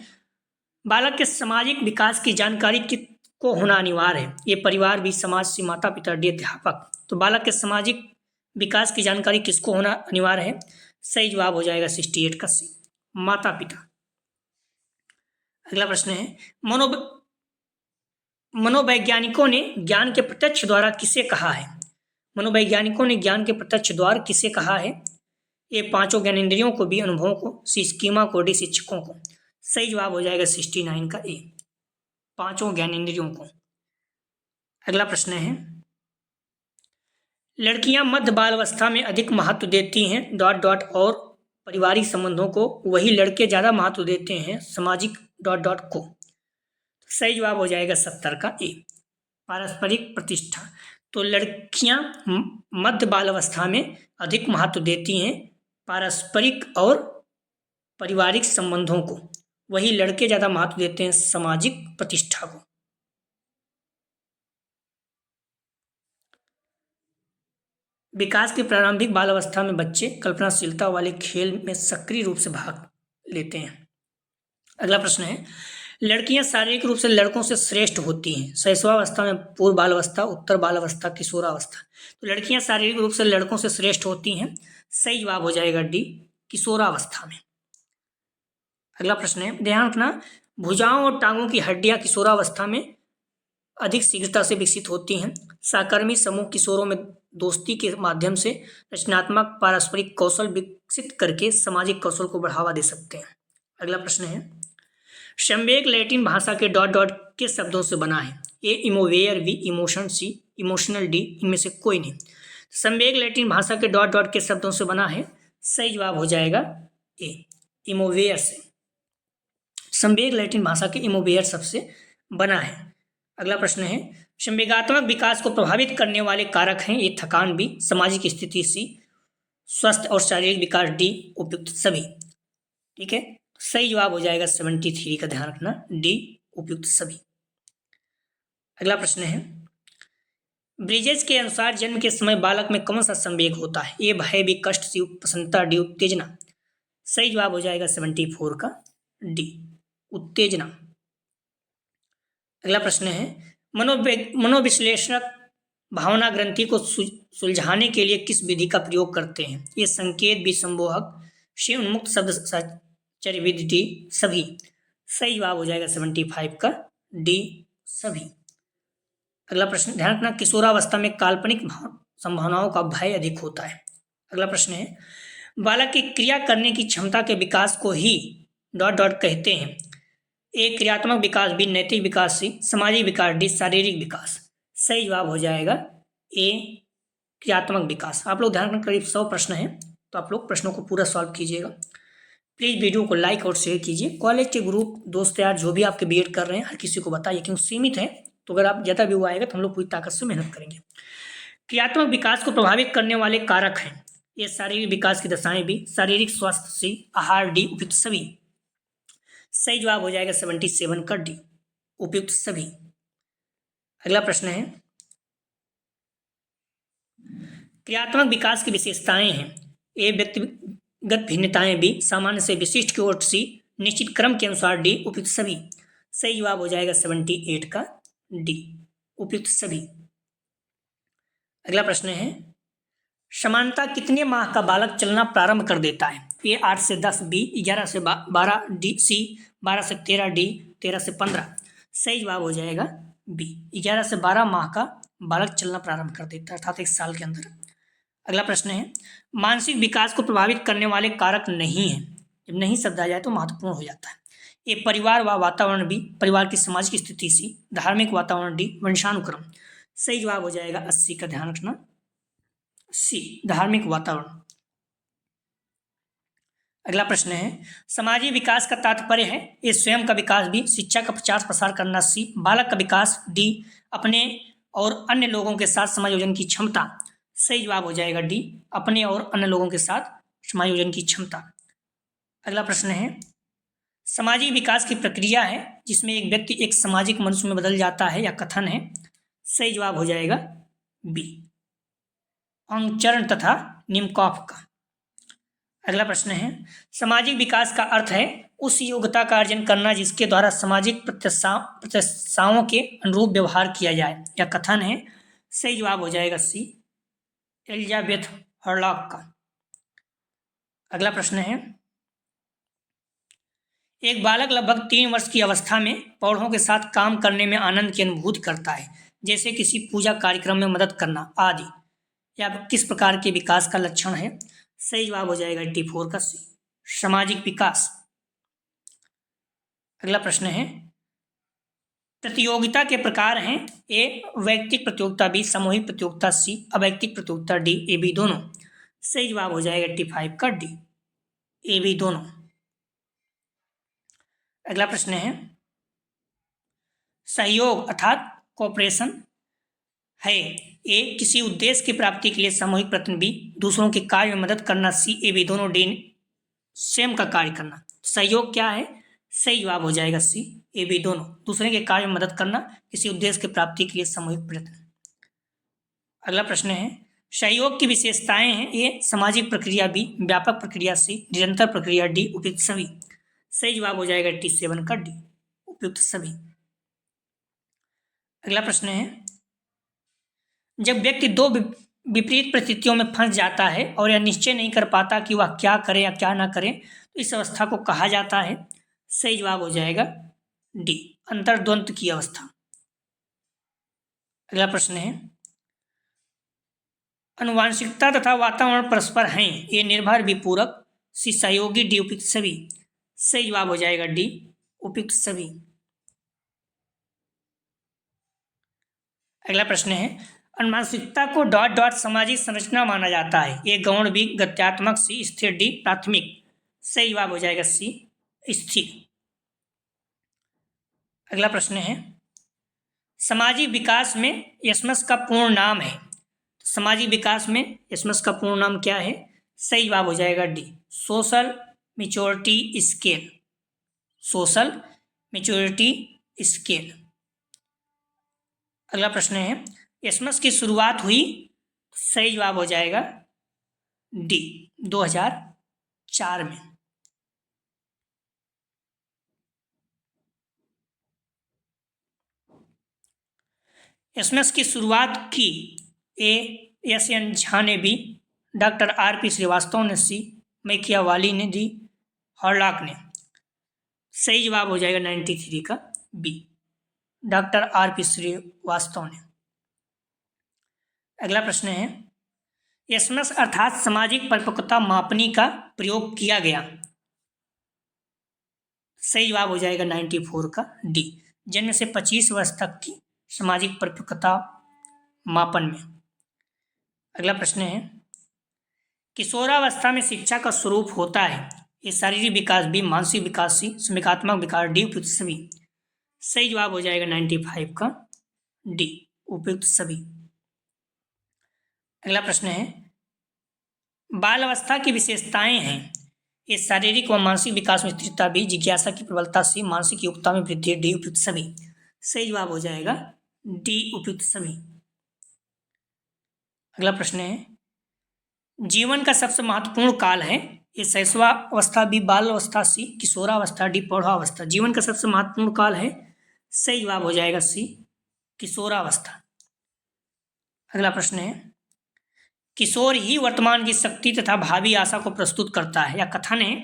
बालक के सामाजिक विकास की जानकारी किसको होना अनिवार्य है? ये परिवार, भी समाज, से माता पिता, डी अध्यापक। तो बालक के सामाजिक विकास की जानकारी किसको होना अनिवार्य है? सही जवाब हो जाएगा 68 का सी, माता पिता। अगला प्रश्न है, मनोवैज्ञानिकों ने ज्ञान के प्रत्यक्ष द्वार किसे कहा है? मनोवैज्ञानिकों ने ज्ञान के प्रत्यक्ष द्वार किसे कहा है? ए 5 ज्ञानेंद्रियों को, बी अनुभवों को, सी स्कीमा को, डी शिक्षकों को। सही जवाब हो जाएगा 69 का ए, 5 ज्ञानेंद्रियों को। अगला प्रश्न है, लड़कियां मध्य बाल अवस्था में अधिक महत्व देती हैं ... और पारिवारिक संबंधों को, वही लड़के ज्यादा महत्व देते हैं सामाजिक ... को। सही जवाब हो जाएगा 70 का ए, पारस्परिक प्रतिष्ठा। तो लड़कियां मध्य बाल अवस्था में अधिक महत्व देती हैं पारस्परिक और पारिवारिक संबंधों को, वही लड़के ज़्यादा महत्व देते हैं सामाजिक प्रतिष्ठा को। विकास की प्रारंभिक बाल अवस्था में बच्चे कल्पनाशीलता वाले खेल में सक्रिय रूप से भाग लेते हैं। अगला प्रश्न है, लड़कियां शारीरिक रूप से लड़कों से श्रेष्ठ होती हैं शैशवावस्था में, पूर्व बाल अवस्था, उत्तर बाल अवस्था, किशोरावस्था। तो लड़कियां शारीरिक रूप से लड़कों से श्रेष्ठ होती हैं, सही जवाब हो जाएगा डी, किशोरावस्था में। अगला प्रश्न है, ध्यान रखना, भुजाओं और टांगों की हड्डियां किशोरावस्था में अधिक शीघ्रता से विकसित होती हैं। सहकर्मी समूह किशोरों में दोस्ती के माध्यम से रचनात्मक पारस्परिक कौशल विकसित करके सामाजिक कौशल को बढ़ावा दे सकते हैं। अगला प्रश्न है, संवेग लैटिन भाषा के डॉट डॉट के शब्दों से बना है। ए इमोवेयर, बी इमोशन, सी इमोशनल, डी इनमें से कोई नहीं। संवेग लैटिन भाषा के डॉट डॉट के शब्दों से बना है, सही जवाब हो जाएगा ए, इमोवेयर से। संवेग लैटिन भाषा के इमोवेयर शब्द से बना है। अगला प्रश्न है, संवेगात्मक विकास को प्रभावित करने वाले कारक हैं। ये थकान, बी सामाजिक स्थिति, सी स्वस्थ और शारीरिक विकास, डी उपयुक्त सभी। ठीक है, सही जवाब हो जाएगा 73 का, ध्यान रखना, डी उपयुक्त सभी। अगला प्रश्न है, ब्रिजेश के अनुसार जन्म के समय बालक में कौन सा संवेग होता है? ए भय, बी कष्ट, सी प्रसन्नता, डी उत्तेजना। सही जवाब हो जाएगा 74 का, डी उत्तेजना। अगला प्रश्न है, मनोविश्लेषक भावना ग्रंथि को सुलझाने के लिए किस विधि का प्रयोग करते हैं? ये संकेत, बी संमोहक, सी उन्मुक्त शब्द चरविधि, डी सभी। सही जवाब हो जाएगा 75 का, डी सभी। अगला प्रश्न, ध्यान रखना, किशोरावस्था में काल्पनिक संभावनाओं का भय अधिक होता है। अगला प्रश्न है, बालक की क्रिया करने की क्षमता के विकास को ही डॉट डॉट कहते हैं। ए क्रियात्मक विकास, बी नैतिक विकास, सी सामाजिक विकास, डी शारीरिक विकास। सही जवाब हो जाएगा ए क्रियात्मक विकास। आप लोग ध्यान रखना, करीब 100 प्रश्न हैं, तो आप लोग प्रश्नों को पूरा सॉल्व कीजिएगा। प्लीज़ वीडियो को लाइक और शेयर कीजिए। कॉलेज के ग्रुप दोस्त यार जो भी आपके बीएड कर रहे हैं, हर किसी को बताइए, क्योंकि सीमित है, तो अगर आप ज़्यादा व्यू आएगा तो हम लोग पूरी ताकत से मेहनत करेंगे। क्रियात्मक विकास को प्रभावित करने वाले कारक हैं। ये शारीरिक विकास की दशाएं, भी शारीरिक स्वास्थ्य, सी आहार, डी उपयुक्त सभी। सही जवाब हो जाएगा 77 का, डी उपयुक्त सभी। अगला प्रश्न है, क्रियात्मक विकास की विशेषताएं हैं। ए व्यक्तिगत भिन्नताएं, बी सामान्य से विशिष्ट की ओर, सी निश्चित क्रम के अनुसार, डी उपयुक्त सभी। सही जवाब हो जाएगा 78 का, डी उपयुक्त सभी। अगला प्रश्न है, समानता कितने माह का बालक चलना प्रारंभ कर देता है? ए 8 से 10, बी 11 से 12, डी सी 12 से 13, डी 13 से 15। सही जवाब हो जाएगा बी, 11 से 12 माह का बालक चलना प्रारंभ कर देता है, अर्थात 1 साल के अंदर। अगला प्रश्न है, मानसिक विकास को प्रभावित करने वाले कारक नहीं है। जब नहीं शब्द आ जाए तो महत्वपूर्ण हो जाता है। ए परिवार व वातावरण, बी परिवार की सामाजिक स्थिति, सी धार्मिक वातावरण, डी वंशानुक्रम। सही जवाब हो जाएगा 80 का, ध्यान रखना, सी धार्मिक वातावरण। अगला प्रश्न है, सामाजिक विकास का तात्पर्य है। ए स्वयं का विकास, बी शिक्षा का प्रचार प्रसार करना, सी बालक का विकास, डी अपने और अन्य लोगों के साथ समायोजन की क्षमता। सही जवाब हो जाएगा डी, अपने और अन्य लोगों के साथ समायोजन की क्षमता। अगला प्रश्न है, सामाजिक विकास की प्रक्रिया है जिसमें एक व्यक्ति एक सामाजिक मनुष्य में बदल जाता है, या कथन है। सही जवाब हो जाएगा बी, अंगचरण तथा निम्नकॉफ का। अगला प्रश्न है, सामाजिक विकास का अर्थ है उस योग्यता का अर्जन करना जिसके द्वारा सामाजिक प्रत्याशाओं के अनुरूप व्यवहार किया जाए, या कथन है। सही जवाब हो जाएगा सी, एलिजाबेथ हर्लॉक का। अगला प्रश्न है, एक बालक लगभग 3 वर्ष की अवस्था में पौधों के साथ काम करने में आनंद की अनुभूति करता है, जैसे किसी पूजा कार्यक्रम में मदद करना आदि, या किस प्रकार के विकास का लक्षण है? सही जवाब हो जाएगा 84 का, सी सामाजिक विकास। अगला प्रश्न है, प्रतियोगिता के प्रकार हैं। ए वैयक्तिक प्रतियोगिता, बी सामूहिक प्रतियोगिता, सी अवैयक्तिक प्रतियोगिता, डी ए बी दोनों। सही जवाब हो जाएगा 85 का, डी ए बी दोनों। अगला प्रश्न है, सहयोग अर्थात कोऑपरेशन है ए किसी उद्देश्य की प्राप्ति के लिए सामूहिक प्रयत्न, बी दूसरों के कार्य में मदद करना, सी ए बी दोनों, डी स्वयं का कार्य करना। सहयोग क्या है? सही जवाब हो जाएगा सी ए बी दोनों, दूसरे के कार्य में मदद करना, किसी उद्देश्य की प्राप्ति के लिए सामूहिक प्रयत्न। अगला प्रश्न है सहयोग की विशेषताएं हैं, ए सामाजिक प्रक्रिया, बी व्यापक प्रक्रिया, सी निरंतर प्रक्रिया, डी उपयुक्त सभी। सही जवाब हो जाएगा T7 का डी, उपयुक्त सभी। अगला प्रश्न है जब व्यक्ति दो विपरीत परिस्थितियों में फंस जाता है और यह निश्चय नहीं कर पाता कि वह क्या करे या क्या ना करे, तो इस अवस्था को कहा जाता है। सही जवाब हो जाएगा डी, अंतर्द्वंद की अवस्था। अगला प्रश्न है अनुवांशिकता तथा वातावरण परस्पर हैं, ये निर्भर विपूरक, सी सहयोगी, डी उपयुक्त सभी। सही जवाब हो जाएगा डी, उपयुक्त सभी। अगला प्रश्न है अनुवांशिकता को डॉट डॉट सामाजिक संरचना माना जाता है, ये गौण, बी गत्यात्मक, सी स्थिर, डी प्राथमिक। सही जवाब हो जाएगा सी स्थिर। अगला प्रश्न है सामाजिक विकास में यशमस का पूर्ण नाम है, सामाजिक विकास में यशमस का पूर्ण नाम क्या है? सही जवाब हो जाएगा D, social maturity scale, social maturity scale. अगला प्रश्न है यशमस की शुरुआत हुई, सही जवाब हो जाएगा डी 2004 में। यशमस की शुरुआत की, ए एस एन झा ने, B doctor R P Srivastava ने, सी मैकियावाली ने, डी हॉर्लॉक ने। सही जवाब हो जाएगा 93 का B, doctor R P Srivastava ने। अगला प्रश्न है यशमस अर्थात सामाजिक परिपक्वता मापनी का प्रयोग किया गया। सही जवाब हो जाएगा 94 का डी, जन्म से 25 वर्ष तक की सामाजिक परिपक्वता मापन में। अगला प्रश्न है किशोरावस्था में शिक्षा का स्वरूप होता है, ये शारीरिक विकास, बी मानसिक विकास, सी समीकात्मक विकास, डी उपयुक्त सभी। सही जवाब हो जाएगा 95 का डी, उपयुक्त सभी। अगला प्रश्न है बाल अवस्था की विशेषताएं हैं, ये शारीरिक व मानसिक विकास में स्थिरता, बी जिज्ञासा की प्रबलता, सी मानसिक योग्यता में वृद्धि, डी उपयुक्त सभी। सही जवाब हो जाएगा डी, उपयुक्त सभी। अगला प्रश्न है जीवन का सबसे महत्वपूर्ण काल है, ये शैशवावस्था, बी बाल अवस्था, सी किशोरावस्था, डी प्रौढ़ावस्था। जीवन का सबसे महत्वपूर्ण काल है, सही जवाब हो जाएगा सी किशोरावस्था। अगला प्रश्न है किशोर ही वर्तमान की शक्ति तथा भावी आशा को प्रस्तुत करता है, या कथन है,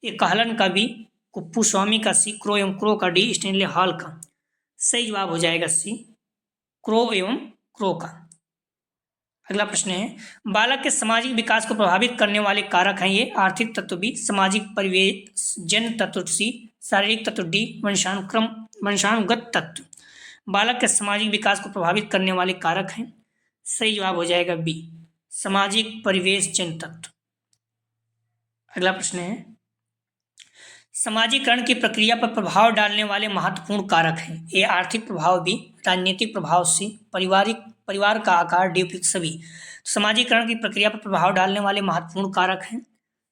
ये कहलन का, बी कुप्पू स्वामी का, सी क्रो एवं क्रो का, डी स्टैनले हॉल का। सही जवाब हो जाएगा सी क्रो एवं क्रो का। अगला प्रश्न है बालक के सामाजिक विकास को प्रभावित करने वाले कारक हैं, ये आर्थिक तत्व, बी सामाजिक परिवेश, जन तत्व, सी शारीरिक तत्व, डी वंशानुगत तत्व। बालक के सामाजिक विकास को प्रभावित करने वाले कारक हैं, सही जवाब हो जाएगा बी सामाजिक परिवेश, जन तत्व। अगला प्रश्न है समाजीकरण की प्रक्रिया पर प्रभाव डालने वाले महत्वपूर्ण कारक हैं, ए आर्थिक प्रभाव, बी राजनीतिक प्रभाव, सी परिवार का आकार, डी उपयुक्त सभी। समाजीकरण की प्रक्रिया पर प्रभाव डालने वाले महत्वपूर्ण कारक हैं,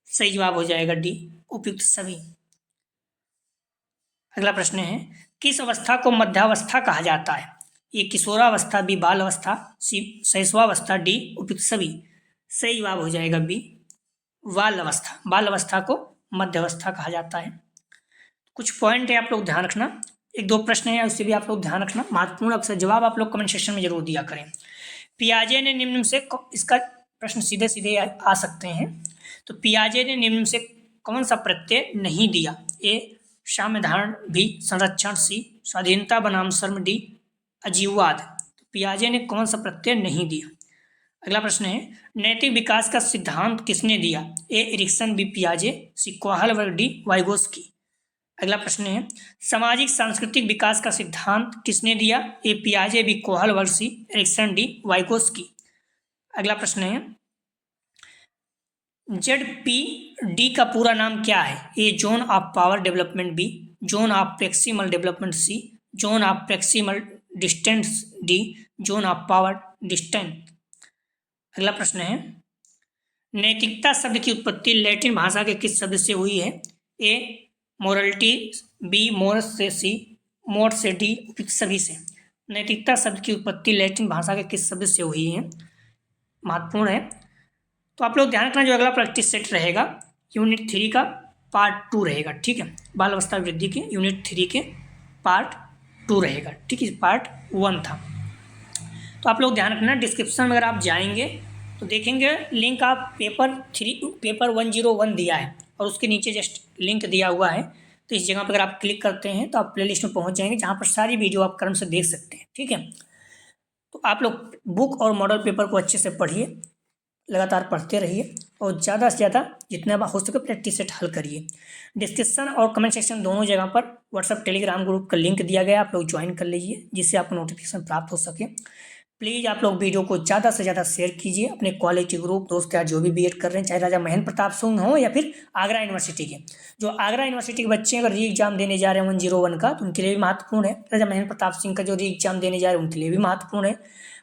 सही जवाब हो जाएगा डी उपयुक्त सभी। अगला प्रश्न है किस अवस्था को मध्यावस्था कहा जाता है, ये किशोरावस्था, बी बाल अवस्था, सी शैशवावस्था, डी उपयुक्त सभी। सही जवाब हो जाएगा बी बाल अवस्था। बाल अवस्था को मध्यावस्था कहा जाता है। कुछ पॉइंट है आप लोग ध्यान रखना, एक दो प्रश्न है उससे भी आप लोग ध्यान रखना, महत्वपूर्ण अक्सर जवाब आप लोग कमेंट सेक्शन में जरूर दिया करें। पियाजे ने निम्न से, इसका प्रश्न सीधे सीधे आ सकते हैं, तो पियाजे ने निम्न से कौन सा प्रत्यय नहीं दिया, ए साम्यधारण, बी संरक्षण, सी स्वाधीनता बनाम श्रम, डी अजीववाद। तो पियाजे ने कौन सा प्रत्यय नहीं दिया। अगला प्रश्न है नैतिक विकास का सिद्धांत किसने दिया, ए एरिक्सन, बी पियाजे, सी कोहलबर्ग, डी वाइगोस्की। अगला प्रश्न है सामाजिक सांस्कृतिक विकास का सिद्धांत किसने दिया, ए पियाजे, B Kohlberg, C Erikson, D Vygotsky. अगला प्रश्न है ZPD का पूरा नाम क्या है, A zone of power development, B zone of proximal development, C zone of proximal distance, D zone of power distance. अगला प्रश्न है, नैतिकता शब्द की उत्पत्ति लैटिन भाषा के किस शब्द से हुई है? ए मोरलिटी, बी मोरस से, सी मोर से, डी सभी से। नैतिकता शब्द की उत्पत्ति लैटिन भाषा के किस शब्द से हुई है? महत्वपूर्ण है। तो आप लोग ध्यान रखना, जो अगला प्रैक्टिस सेट रहेगा यूनिट 3 का पार्ट 2 रहेगा, ठीक है। बाल अवस्था वृद्धि के यूनिट 3 के पार्ट 2 रहेगा, ठीक है। पार्ट 1 था। तो आप लोग ध्यान रखना, डिस्क्रिप्शन में अगर आप जाएंगे तो देखेंगे लिंक, आप पेपर 101 दिया है और उसके नीचे जस्ट लिंक दिया हुआ है। तो इस जगह पर अगर आप क्लिक करते हैं तो आप प्लेलिस्ट में पहुंच जाएंगे, जहां पर सारी वीडियो आप क्रम से देख सकते हैं, ठीक है। तो आप लोग बुक और मॉडल पेपर को अच्छे से पढ़िए, लगातार पढ़ते रहिए और ज़्यादा से ज़्यादा जितना हो सके प्रैक्टिस सेट हल करिए। डिस्क्रिप्शन और कमेंट सेक्शन दोनों जगह पर व्हाट्सएप टेलीग्राम ग्रुप का लिंक दिया गया है, आप लोग ज्वाइन कर लीजिए, जिससे आपको नोटिफिकेशन प्राप्त हो सके। प्लीज़ आप लोग वीडियो को ज़्यादा से ज़्यादा शेयर कीजिए अपने कॉलेज के ग्रुप, दोस्त यार जो भी बीएड कर रहे हैं, चाहे राजा महेंद्र प्रताप सिंह हो या फिर आगरा यूनिवर्सिटी के। जो आगरा यूनिवर्सिटी के बच्चे अगर री एग्जाम देने जा रहे हैं 101 का, तो उनके लिए भी महत्वपूर्ण है। राजा महेंद्र प्रताप सिंह का जो री एग्जाम देने जा रहे हैं उनके लिए भी महत्वपूर्ण है।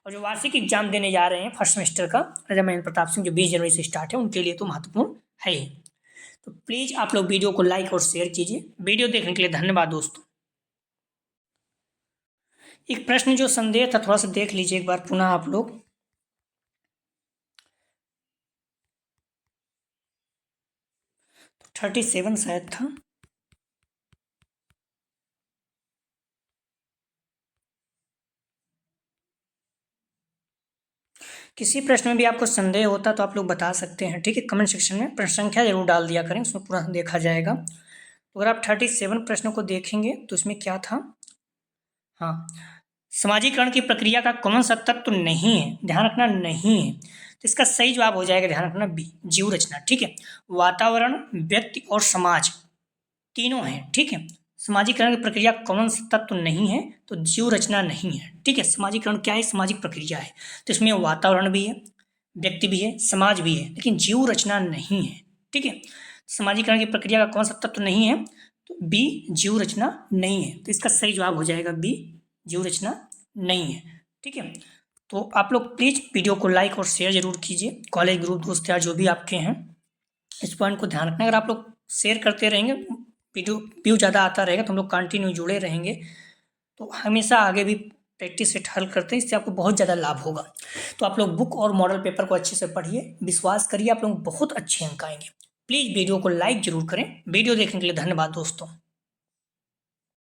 और जो वार्षिक एग्जाम देने जा रहे हैं फर्स्ट सेमेस्टर का राजा महेंद्र प्रताप सिंह, जो 20 जनवरी से स्टार्ट है, उनके लिए तो महत्वपूर्ण है ही। तो प्लीज़ आप लोग वीडियो को लाइक और शेयर कीजिए। वीडियो देखने के लिए धन्यवाद दोस्तों। एक प्रश्न जो संदेह था, थोड़ा सा देख लीजिए एक बार पुनः आप लोग। तो 37 शायद था। किसी प्रश्न में भी आपको संदेह होता तो आप लोग बता सकते हैं, ठीक है। कमेंट सेक्शन में प्रश्न संख्या जरूर डाल दिया करें, उसमें पूरा देखा जाएगा। तो अगर आप 37 प्रश्नों को देखेंगे तो इसमें क्या था, हाँ, समाजीकरण की प्रक्रिया का कौन सा तत्व नहीं है? ध्यान रखना, नहीं है। तो इसका सही जवाब हो जाएगा, ध्यान रखना, बी जीव रचना, ठीक है। वातावरण, व्यक्ति और समाज तीनों हैं, ठीक है। समाजीकरण की प्रक्रिया कौन सा तत्व नहीं है? तो जीव रचना नहीं है, ठीक है। समाजीकरण क्या है? सामाजिक प्रक्रिया है। तो इसमें वातावरण भी है, व्यक्ति भी है, समाज भी है, लेकिन जीव रचना नहीं है, ठीक है। समाजीकरण की प्रक्रिया का कौन सा तत्व नहीं है? तो बी जीव रचना नहीं है। तो इसका सही जवाब हो जाएगा बी जीव रचना नहीं है, ठीक है। तो आप लोग प्लीज़ वीडियो को लाइक और शेयर जरूर कीजिए, कॉलेज ग्रुप दोस्त यार जो भी आपके हैं, इस पॉइंट को ध्यान रखना। अगर आप लोग शेयर करते रहेंगे, वीडियो व्यू ज़्यादा आता रहेगा, तो हम लोग कंटिन्यू जुड़े रहेंगे, तो हमेशा आगे भी प्रैक्टिस सेट हल करते हैं, इससे आपको बहुत ज़्यादा लाभ होगा। तो आप लोग बुक और मॉडल पेपर को अच्छे से पढ़िए, विश्वास करिए आप लोग बहुत अच्छे अंक आएंगे। प्लीज़ वीडियो को लाइक जरूर करें। वीडियो देखने के लिए धन्यवाद दोस्तों।